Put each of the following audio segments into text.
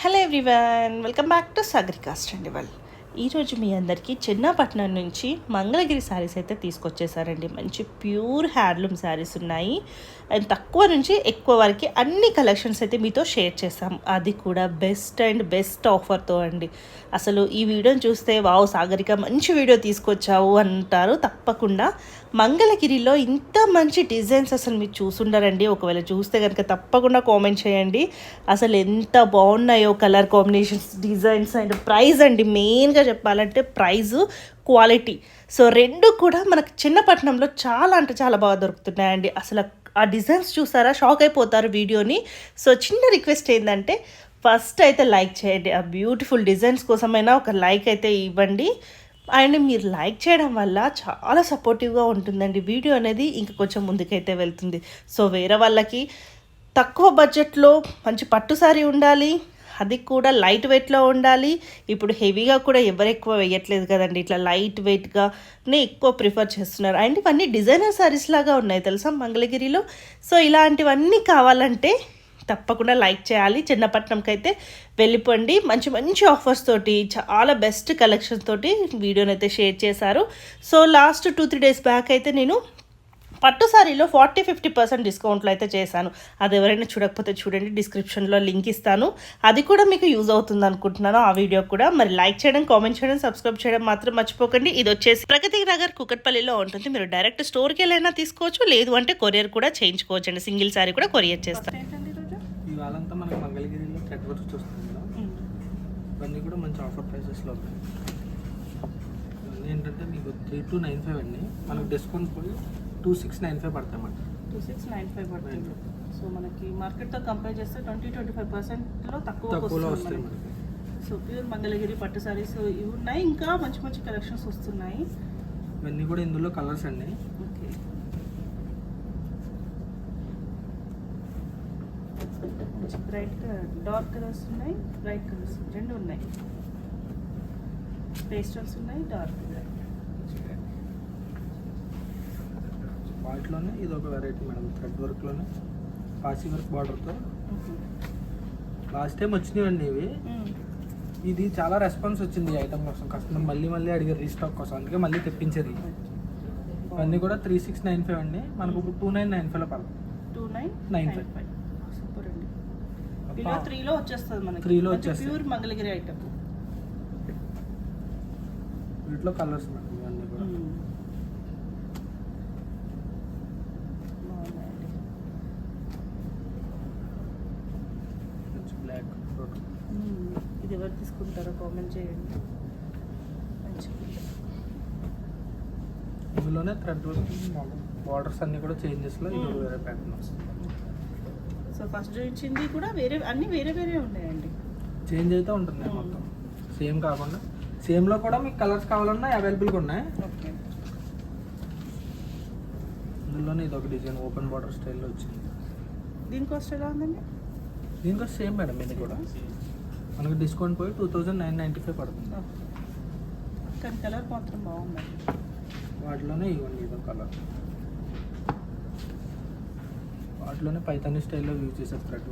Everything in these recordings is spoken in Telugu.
Hello everyone, welcome back to Sagarika స్టాండివల్. ఈరోజు మీ అందరికీ చిన్నపట్నం నుంచి మంగళగిరి శారీస్ అయితే తీసుకొచ్చేసారండి. మంచి ప్యూర్ హ్యాండ్లూమ్ శారీస్ ఉన్నాయి అండ్ తక్కువ నుంచి ఎక్కువ వరకు అన్ని కలెక్షన్స్ అయితే మీతో షేర్ చేస్తాం. అది కూడా బెస్ట్ ఆఫర్తో అండి. అసలు ఈ వీడియోని చూస్తే వావ్ సాగరిక మంచి వీడియో తీసుకొచ్చావు అంటారు. తప్పకుండా మంగళగిరిలో ఇంత మంచి డిజైన్స్ అసలు మీరు చూసుండరండి. ఒకవేళ చూస్తే కనుక తప్పకుండా కామెంట్ చేయండి. అసలు ఎంత బాగున్నాయో colour combinations, designs and price అండి. మెయిన్గా చెప్పాలంటే ప్రైజు, క్వాలిటీ, సో రెండు కూడా మనకు చిన్నపట్నంలో చాలా అంటే చాలా బాగా దొరుకుతున్నాయండి. అసలు ఆ డిజైన్స్ చూసారా, షాక్ అయిపోతారు వీడియోని. సో చిన్న రిక్వెస్ట్ ఏంటంటే ఫస్ట్ అయితే లైక్ చేయండి. ఆ బ్యూటిఫుల్ డిజైన్స్ కోసమైనా ఒక లైక్ అయితే ఇవ్వండి. అండ్ మీరు లైక్ చేయడం వల్ల చాలా సపోర్టివ్గా ఉంటుందండి. వీడియో అనేది ఇంకా కొంచెం ముందుకైతే వెళ్తుంది. సో వేరే వాళ్ళకి తక్కువ బడ్జెట్లో మంచి పట్టు సారీ ఉండాలి, అది కూడా లైట్ వెయిట్లో ఉండాలి. ఇప్పుడు హెవీగా కూడా ఎవరు ఎక్కువ వేయట్లేదు కదండి, ఇట్లా లైట్ వెయిట్గానే ఎక్కువ ప్రిఫర్ చేస్తున్నారు. అండ్ ఇవన్నీ డిజైనర్ సారీస్ లాగా ఉన్నాయి తెలుసా మంగళగిరిలో. సో ఇలాంటివన్నీ కావాలంటే తప్పకుండా లైక్ చేయాలి. చిన్నపట్నంకి అయితే వెళ్ళిపోండి. మంచి మంచి ఆఫర్స్ తోటి, చాలా బెస్ట్ కలెక్షన్స్ తోటి వీడియోని అయితే షేర్ చేశారు. సో లాస్ట్ 2-3 డేస్ బ్యాక్ అయితే నేను పట్టు సారీలో 40-50% డిస్కౌంట్లో అయితే చేశాను. అది ఎవరైనా చూడకపోతే చూడండి, డిస్క్రిప్షన్లో లింక్ ఇస్తాను. అది కూడా మీకు యూజ్ అవుతుంది అనుకుంటున్నాను. ఆ వీడియో కూడా మరి లైక్ చేయడం, కామెంట్ చేయడం, సబ్స్క్రైబ్ చేయడం మాత్రం మర్చిపోకండి. ఇది వచ్చేసి ప్రగతి నగర్ కుకట్పల్లిలో ఉంటుంది. మీరు డైరెక్ట్ స్టోర్కి వెళ్ళైనా తీసుకోవచ్చు, లేదు అంటే కొరియర్ కూడా చేయించుకోవచ్చు అండి. సింగిల్ సారీ కూడా కొరియర్ చేస్తాను. ఇవాళంతా మనకి మంగళగిరిలో థ్రెడ్ వర్క్ చూస్తుంది మేడం. ఇవన్నీ కూడా మంచి ఆఫర్ ప్రైసెస్లో ఉన్నాయి. ఇవన్నీ ఏంటంటే మీకు 3295 అండి, మనకు డిస్కౌంట్ పోయి 2695 పడతాయి అన్నమాట. 2695 పడుతుంది. సో మనకి మార్కెట్తో కంపేర్ చేస్తే 20-25%లో తక్కువలో వస్తాయి మనకి. సో ప్యూర్ మంగళగిరి పట్టు సారీస్ ఇవి ఉన్నాయి. ఇంకా మంచి మంచి కలెక్షన్స్ వస్తున్నాయి. ఇవన్నీ కూడా ఇందులో కలర్స్ అండి. ఓకే, మంచి బ్రైట్ డార్క్ కలర్స్ ఉన్నాయి, బ్రైట్ కలర్స్ రెండు ఉన్నాయి. పేస్టల్స్ ఉన్నాయి, డార్క్ వాటిలోనే ఇది ఒక వెరైటీ మేడం. థ్రెడ్ వర్క్లోనే పాసి వర్క్ బార్డర్తో లాస్ట్ టైం వచ్చినాయండి ఇవి. ఇది చాలా రెస్పాన్స్ వచ్చింది ఈ ఐటమ్ కోసం. కస్టమర్ మళ్ళీ అడిగారు రీస్టాక్ కోసం, అందుకే మళ్ళీ తెప్పించారు. ఇవన్నీ కూడా 3695 అండి, మనకు ఇప్పుడు 2995లో పడదు. 2995 సూపర్ అండి. ఇలా 3లో వచ్చేస్తుంది మనకి. 3లో వచ్చేస్తుంది ప్యూర్ మంగళగిరి ఐటమ్. వీటిలో కలర్స్ మేడం ఇవన్నీ కూడా. బ్లాక్ ఇది ఎవరు తీసుకుంటారో కామెంట్ చేయండి. ఇందులోనే థ్రెడ్ వర్క్ బార్డర్స్ అన్ని కూడా చేంజెస్లో ఇది వేరే ప్యాటర్న్ వస్తుంది. సో ఫస్ట్ ఇచ్చింది కూడా వేరే, అన్ని వేరే ఉన్నాయండి. చేంజ్ అయితే ఉంటుంది మొత్తం, సేమ్ కాకుండా సేమ్లో కూడా మీకు కలర్స్ కావాలన్నా అవైలబుల్గా ఉన్నాయి. ఓకే, ఇందులోనే ఇది ఒక డిజైన్ ఓపెన్ బార్డర్ స్టైల్లో వచ్చింది. దీని కాస్ట్ ఎలా ఉందండి? దీని కాస్ట్ సేమ్ మేడం. ఇది కూడా మనకు డిస్కౌంట్ పోయి 2995 పడుతుంది. కానీ కలర్ మాత్రం బాగుందండి. వాటిలోనే ఇవ్వండి ఇదో కలర్. వాటిలోనే పైతాని స్టైల్లో యూజ్ చేసే థ్రెడ్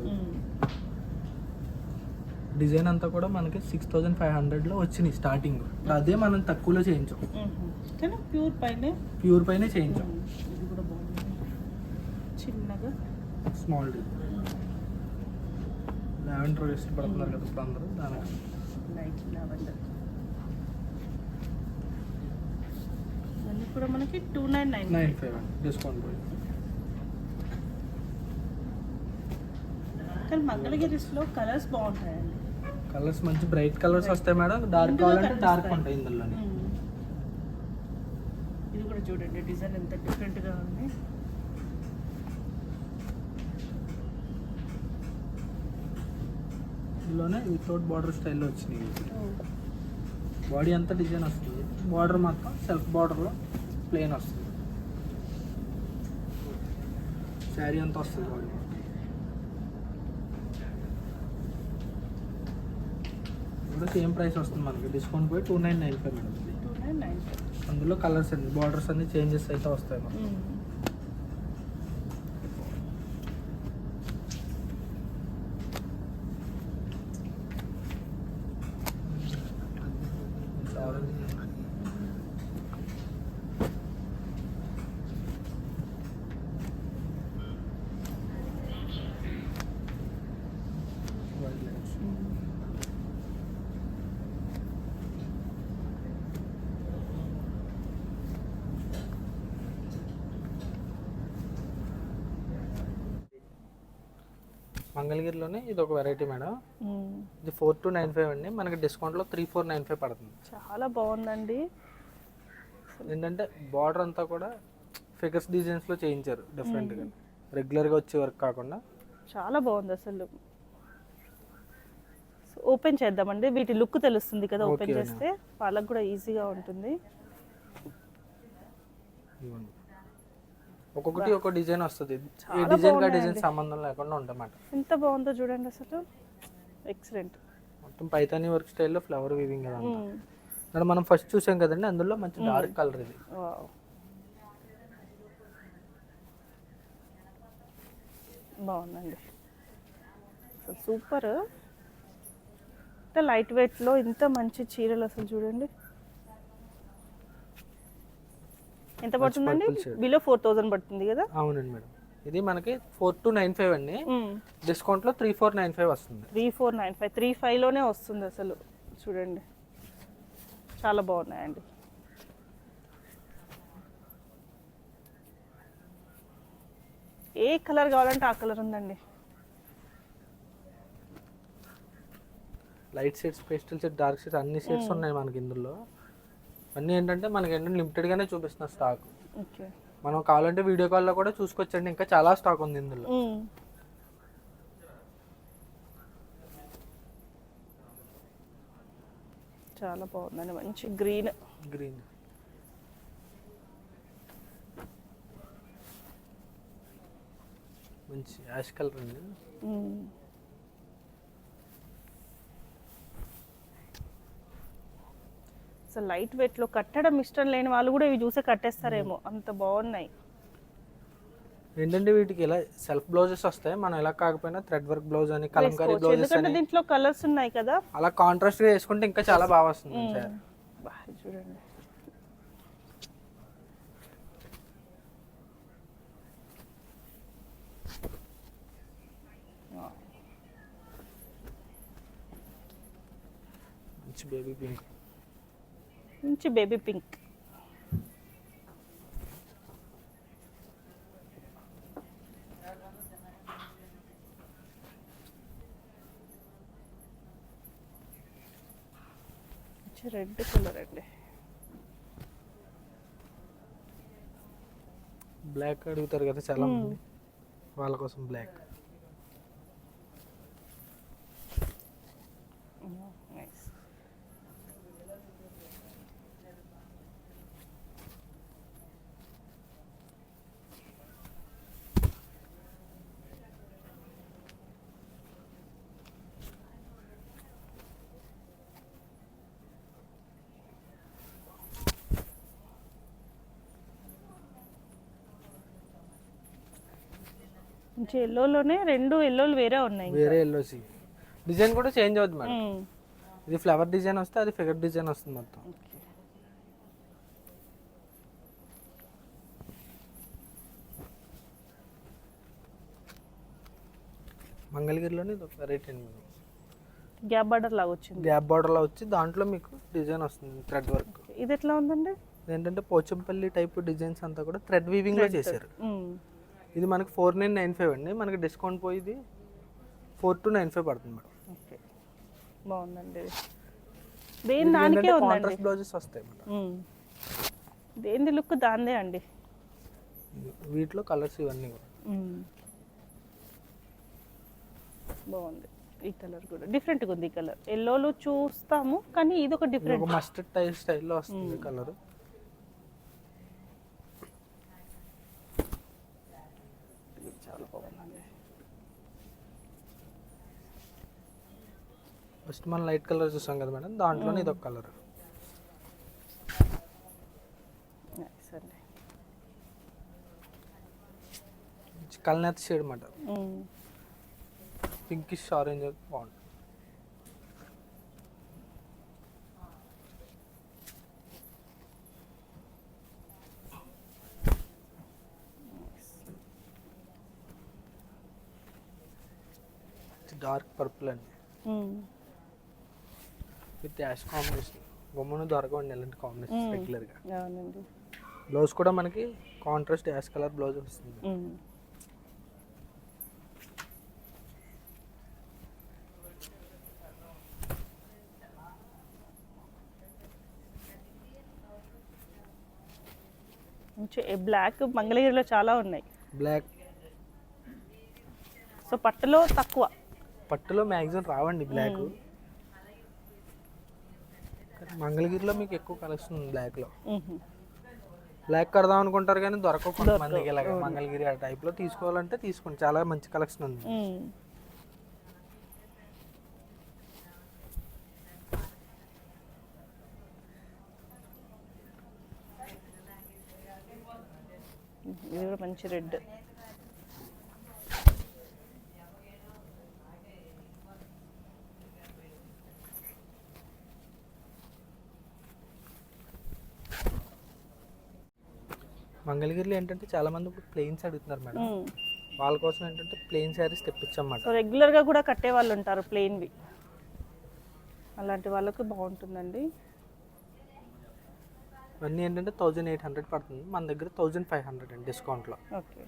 డిజైన్ అంతా కూడా మనకి 6500లో వచ్చినాయి స్టార్టింగ్. అదే మనం తక్కువలో చేయించాం, కానీ ప్యూర్ పైనే చేయించాం. ఇది కూడా బాగుంది, చిన్నగా స్మాల్ డిజైన్. లావెండర్ ఇష్టపడుతున్నారు కదా ఇప్పుడు అందరూ, దానికి లైట్ లావెండర్. ఇవన్నీ కూడా మనకి 2995 డిస్కౌంట్ పోయి. కానీ మంగళగిరిలో కలర్స్ బాగుంటాయండి. కలర్స్ మంచి బ్రైట్ కలర్స్ వస్తాయి మేడం. డార్క్ కావాలంటే డార్క్ ఉంటాయి ఇందులోనే. ఇది కూడా చూడండి, డిజైన్ ఎంత డిఫరెంట్గా ఉంది. ఇందులోనే వితౌట్ బార్డర్ స్టైల్లో వచ్చినాయి. బాడీ అంతా డిజైన్ వస్తుంది, బార్డర్ మాత్రం సెల్ఫ్ బార్డర్లో ప్లెయిన్ వస్తుంది. శారీ అంతా వస్తుంది బాడీ. కూడా సేమ్ ప్రైస్ వస్తుంది మనకి, డిస్కౌంట్ పోయి 2995 మేడం. 2995. అందులో కలర్స్ అండి, బార్డర్స్ అన్ని చేంజెస్ అయితే వస్తాయి మనకి. మంగళగిరిలోనే ఇది ఒక వెరైటీ మేడం. ఇది 4295 అండి. మనకి డిస్కౌంట్లో 3495 పడుతుంది. చాలా బాగుందండి. ఏంటంటే బార్డర్ అంతా కూడా ఫిగర్స్ డిజైన్స్లో చేయించారు డిఫరెంట్గా, రెగ్యులర్గా వచ్చే వర్క్ కాకుండా. చాలా బాగుంది అసలు. ఓపెన్ చేద్దామండి, వీటి లుక్ తెలుస్తుంది కదా ఓపెన్ చేస్తే, వాళ్ళకి కూడా ఈజీగా ఉంటుంది. ఒక్కొక్కటి ఒక డిజైన్ వస్తుంది, ఏ డిజైన్ కా డిజైన్ సంబంధం లేకుండా ఉంటామాట. ఎంత బాగుందో చూడండి అసలు, ఎక్సలెంట్. మొత్తం పైతానీ వర్క్ స్టైల్లో ఫ్లవర్ వీవింగ్ కదా. ఇక్కడ మనం ఫస్ట్ చూసాం కదండి, అందులో మంచి డార్క్ కలర్ ఇది. బాగుందండి అసలు, సూపర్. ఇంత లైట్ వెయిట్లో ఇంత మంచి చీరలు అసలు చూడండి. ఎంత పడుతుందండి? బిలో 4000 పడుతుంది కదా. అవునండి మేడం. ఇది మనకి 4295 అండి. డిస్కౌంట్లో 3495 వస్తుంది. 3495, 35లోనే వస్తుంది అసలు. చూడండి చాలా బాగున్నాయండి. ఏ కలర్ కావాలంటే ఆ కలర్ ఉందండి. Light shades, pastel shade, dark shades అన్ని షేడ్స్ ఉన్నాయి మనకి ఇందులో. అన్నీ ఏంటంటే మనకి ఏంటంటే లిమిటెడ్గానే చూపిస్తున్న స్టాక్. ఓకే, మనం కావాలంటే వీడియో కాల్లో కూడా చూసుకొచ్చండి, ఇంకా చాలా స్టాక్ ఉంది ఇందులో. చాలా బాగుందండి, మంచి గ్రీన్. మంచి యాష్ కలర్ అండి. అసలు లైట్ వెయిట్లో కట్టడం ఇష్టం లేని వాళ్ళు కూడా ఇవి చూసే కట్టేస్తారేమో, అంత బాగున్నాయి. ఏంటంటే వీటికి ఇలా సెల్ఫ్ బ్లౌజెస్ వస్తాయి, మనం ఇలా కాకపోయినా థ్రెడ్ వర్క్ బ్లౌజ్ అని, కలంకారీ బ్లౌజెస్ అని, దీంట్లో కలర్స్ ఉన్నాయి కదా, అలా కాంట్రాస్ట్ గా వేసుకుంటే ఇంకా చాలా బాగా వస్తుంది సార్. చూడండి మంచి బేబీ పింక్. మంచి బేబీ పింక్. రెడ్ కలర్ అండి. బ్లాక్ అడుగుతారు కదా చాలా మంది, వాళ్ళ కోసం బ్లాక్. మంచి ఎల్లోలోనే రెండు ఎల్లోలు వేరే ఉన్నాయి, వేరే ఎల్లోసి. డిజైన్ కూడా చేంజ్ అవుతుంది మేడం. ఇది ఫ్లవర్ డిజైన్ వస్తే అది ఫిగర్ డిజైన్ వస్తుంది మొత్తం. మంగళగిరిలోనే ఇది ఒక వెరైటీ అండి. గ్యాప్ బార్డర్ లాగా వచ్చింది, గ్యాప్ బార్డర్ లా వచ్చి దాంట్లో మీకు డిజైన్ వస్తుంది థ్రెడ్ వర్క్. ఇది ఎట్లా ఉందండి? ఏంటంటే పోచంపల్లి టైప్ డిజైన్స్ అంతా కూడా థ్రెడ్ వీవింగ్ లో చేశారు. ఇది మనకి 4995 అండి. మనకి డిస్కౌంట్ పోయి ఇది 4295 పడుతుంది మేడం. ఓకే, బాగుందండి. దేని దానికే ఉందండి, కాంట్రాస్ట్ బ్లౌజెస్ వస్తాయి మేడం. దేని లుక్ దాందే అండి. వీటిలో కలర్స్ ఇవన్నీ కూడా బాగుంది. ఈ కలర్ కూడా డిఫరెంట్గా ఉంది. ఈ కలర్ ఎల్లోలో చూస్తాము కానీ ఇది ఒక డిఫరెంట్, మస్టర్డ్ టైప్ స్టైల్లో వస్తుంది కలర్. చాలా బాగుందండి. ఫస్ట్ మనం లైట్ కలర్ చూసాం కదా మేడం, దాంట్లోనే ఇది ఒక కలర్. కల్నేత షేడ్ మాట, పింకిష్ ఆరెంజ్ బాగుంటుంది. డార్క్ పర్పుల్ అండి విత్ యాష్ కాంబినేషన్. బొమ్మను దొరకవండి ఇలాంటి కాంబినేషన్ రెగ్యులర్గా. బ్లౌజ్ కూడా మనకి కాంట్రాస్ట్ యాష్ కలర్ బ్లౌజ్ వస్తుంది. మంచి బ్లాక్ మంగళగిరిలో చాలా ఉన్నాయి. బ్లాక్ సో పట్టులో తక్కువ, పట్టులో మ్యాక్సిమం రావండి బ్లాక్. మంగళగిరిలో మీకు ఎక్కువ కలెక్షన్ ఉంది బ్లాక్లో. బ్లాక్ కడదాం అనుకుంటారు కానీ దొరకవు కొంతమందికి. ఇలాగ మంగళగిరి ఆ టైప్లో తీసుకోవాలంటే తీసుకోండి, చాలా మంచి కలెక్షన్ ఉంది. ఇది కూడా మంచి రెడ్. మంగళగిరిలో ఏంటంటే చాలా మంది ఇప్పుడు ప్లెయిన్స్ అడుగుతున్నారు మేడం, వాళ్ళ కోసం ఏంటంటే ప్లెయిన్ శారీస్ తెప్పించన్నమాట. సో రెగ్యులర్గా కూడా కట్టే వాళ్ళు ఉంటారు ప్లెయిన్వి, అలాంటి వాళ్ళకి బాగుంటుందండి. ఇవన్నీ ఏంటంటే 1800 పడుతుంది, మన దగ్గర 1500 అండి డిస్కౌంట్లో. ఓకే.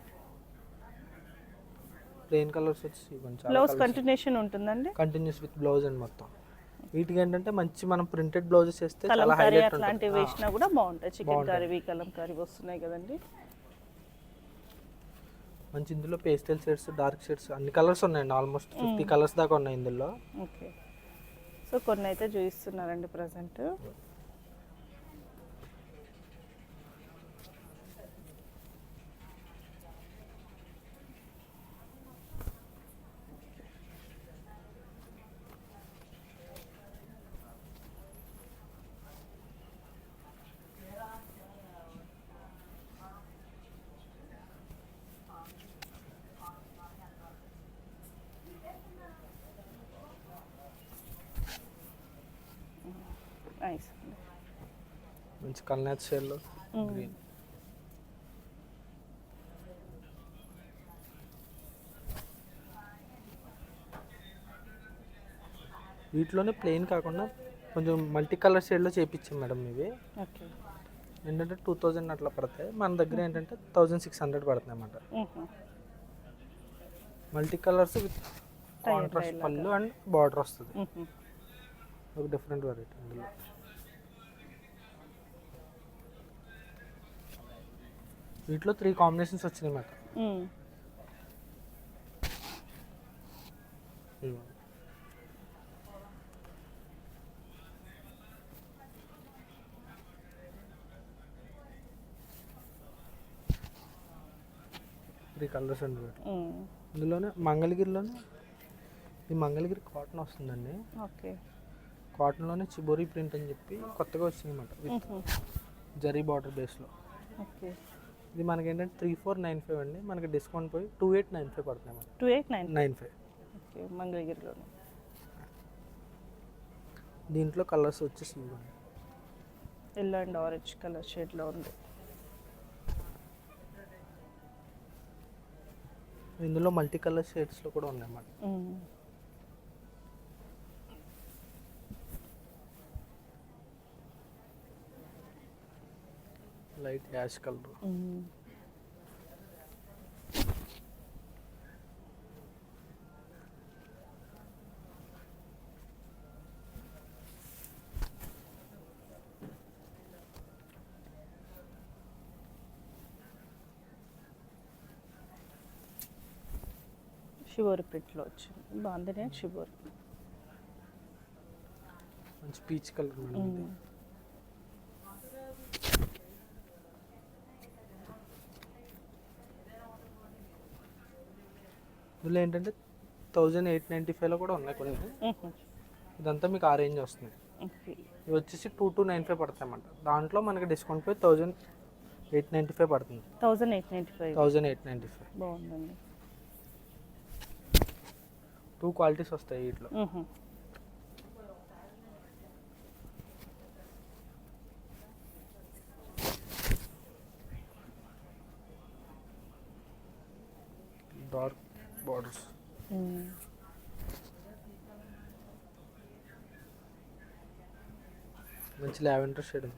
ప్లెయిన్ కలర్స్ వచ్చి కొంచెం బ్లౌజ్ కంటిన్యూషన్ ఉంటుందండి, కంటిన్యూస్ విత్ బ్లౌజ్ అండి మొత్తం. వీటికి ఏంటంటే మంచి మనం ప్రింటెడ్ బ్లౌజెస్ వేస్తే చాలా హైలైట్ ఉంటుంది. అట్లాంటివి వేసినా కూడా బాగుంటాయి. చికెన్ కర్రీ, కలంకారీ వస్తున్నాయి కదండి. మంచి ఇందులో పేస్టల్ షేడ్స్, డార్క్ షేడ్స్ అన్ని కలర్స్ ఉన్నాయండి. ఆల్మోస్ట్ 50 కలర్స్ దాకా ఉన్నాయి ఇందులో. ఓకే. సో కొన్ని అయితే చూపిస్తున్నారండి ప్రజెంట్. నైస్. మంచి కల్నాథ్ షేడ్లో గ్రీన్. వీటిలోనే ప్లెయిన్ కాకుండా కొంచెం మల్టీ కలర్ షేడ్లో చేయించాం మేడం ఇవి. ఓకే. ఏంటంటే 2000 అట్లా పడతాయి, మన దగ్గర ఏంటంటే 1600 పడుతుంది అన్నమాట. మల్టీ కలర్స్ విత్ కాంట్రాస్ట్ పళ్ళు అండ్ బార్డర్ వస్తుంది. ఒక డిఫరెంట్ వెరైటీ అందులో. వీటిలో 3 కాంబినేషన్స్ వచ్చినాయి అన్నమాట. త్రీ కలర్స్ అండి. ఇందులోనే మంగళగిరిలోనే ఈ మంగళగిరి కాటన్ వస్తుందండి. ఓకే. కాటన్లోనే చిబోరీ ప్రింట్ అని చెప్పి కొత్తగా వచ్చింది అన్నమాట, విత్ జరీ బార్డర్ బేస్లో. ఓకే. ఇది మనకి ఏంటంటే 3495 అండి, మనకి డిస్కౌంట్ పోయి 2895 పడుతుంది అన్నమాట. 2895. ఓకే. మంగళగిరిలోనే. దీంట్లో కలర్స్ వచ్చేసి ఎల్లో అండ్ ఆరెంజ్ కలర్ షేడ్లో ఉంది. ఇందులో మల్టీ కలర్ షేడ్స్లో కూడా ఉన్నాయి అన్నమాట. Light ash colour. షిబోరి ప్రింట్లో వచ్చింది, బాగుంది. షిబోరి మంచి పీచ్ కలర్ మేడం. ఇందులో ఏంటంటే 1895లో కూడా ఉన్నాయి కొన్ని. ఇదంతా మీకు ఆ రేంజ్ వస్తుంది. ఇవి వచ్చేసి 2295 పడతాయి అన్నమాట. దాంట్లో మనకి డిస్కౌంట్ పోయి 1895 పడుతుంది. 1895 బాగుందండి. 2 క్వాలిటీస్ వస్తాయి వీటిలో. Dark borders. మంచి లావెండర్ షేడ్.